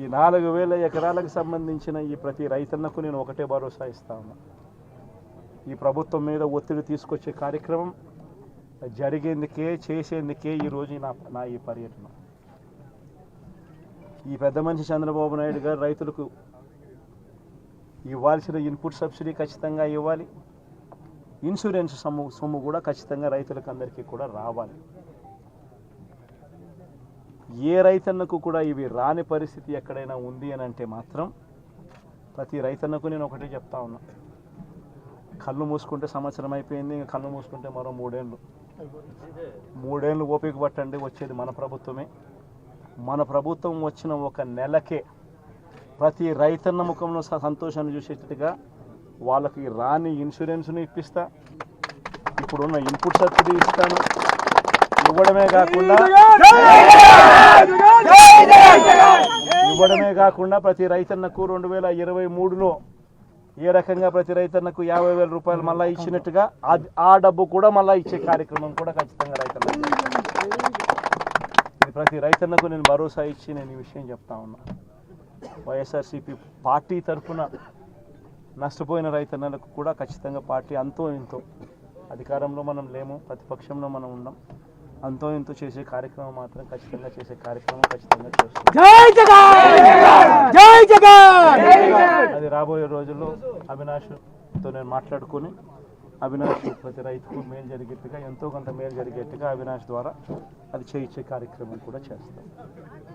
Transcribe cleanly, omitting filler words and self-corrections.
ఈ 4,000 ఎకరాలకు సంబంధించిన ఈ ప్రతి రైతన్నకు నేను ఒకటే భరోసా ఇస్తా ఉన్నా. ఈ ప్రభుత్వం మీద ఒత్తిడి తీసుకొచ్చే కార్యక్రమం జరిగేందుకే చేసేందుకే ఈరోజు నా ఈ పర్యటన. ఈ పెద్ద మనిషి చంద్రబాబు నాయుడు గారు రైతులకు ఇవ్వాల్సిన ఇన్పుట్ సబ్సిడీ ఖచ్చితంగా ఇవ్వాలి, ఇన్సూరెన్స్ సొమ్ము కూడా ఖచ్చితంగా రైతులకు అందరికీ కూడా రావాలి. ఏ రైతన్నకు కూడా ఇవి రాని పరిస్థితి ఎక్కడైనా ఉంది అని అంటే మాత్రం ప్రతి రైతన్నకు నేను ఒకటే చెప్తా ఉన్నా, కళ్ళు మూసుకుంటే సంవత్సరం అయిపోయింది, ఇంకా కళ్ళు మూసుకుంటే మరో 3 ఏళ్ళు ఓపిక పట్టండి, వచ్చేది మన ప్రభుత్వమే. మన ప్రభుత్వం వచ్చిన ఒక నెలకే ప్రతి రైతన్న ముఖంలో సంతోషాన్ని చూసేటట్టుగా వాళ్ళకి రాని ఇన్సూరెన్స్ను ఇప్పిస్తా, ఇప్పుడున్న ఇన్పుట్ సబ్సిడీ ఇస్తాను. ఇవ్వడమే కాకుండా ప్రతి రైతన్నకు 2023లో ఏ రకంగా ప్రతి రైతన్నకు 50,000 రూపాయలు మళ్ళీ ఇచ్చినట్టుగా ఆ డబ్బు కూడా మళ్ళీ ఇచ్చే కార్యక్రమం కూడా ఖచ్చితంగా రైతన్నకు. ఇది ప్రతి రైతన్నకు నేను భరోసా ఇచ్చి నేను ఈ విషయం చెప్తా ఉన్నా. వైఎస్ఆర్సీపీ పార్టీ తరఫున నష్టపోయిన రైతన్నలకు కూడా ఖచ్చితంగా పార్టీ అంతో ఇంతో, అధికారంలో మనం లేము, ప్రతిపక్షంలో మనం ఉన్నాం, అంతో ఇంతో చేసే కార్యక్రమం మాత్రం ఖచ్చితంగా చేసే కార్యక్రమం ఖచ్చితంగా చేస్తాం. అది రాబోయే రోజుల్లో అవినాష్తో నేను మాట్లాడుకొని అవినాష్ ప్రతి రైతుకు మేలు జరిగేట్టుగా, ఎంతో కొంత మేలు జరిగేట్టుగా అవినాష్ ద్వారా అది చేయించే కార్యక్రమం కూడా చేస్తాం.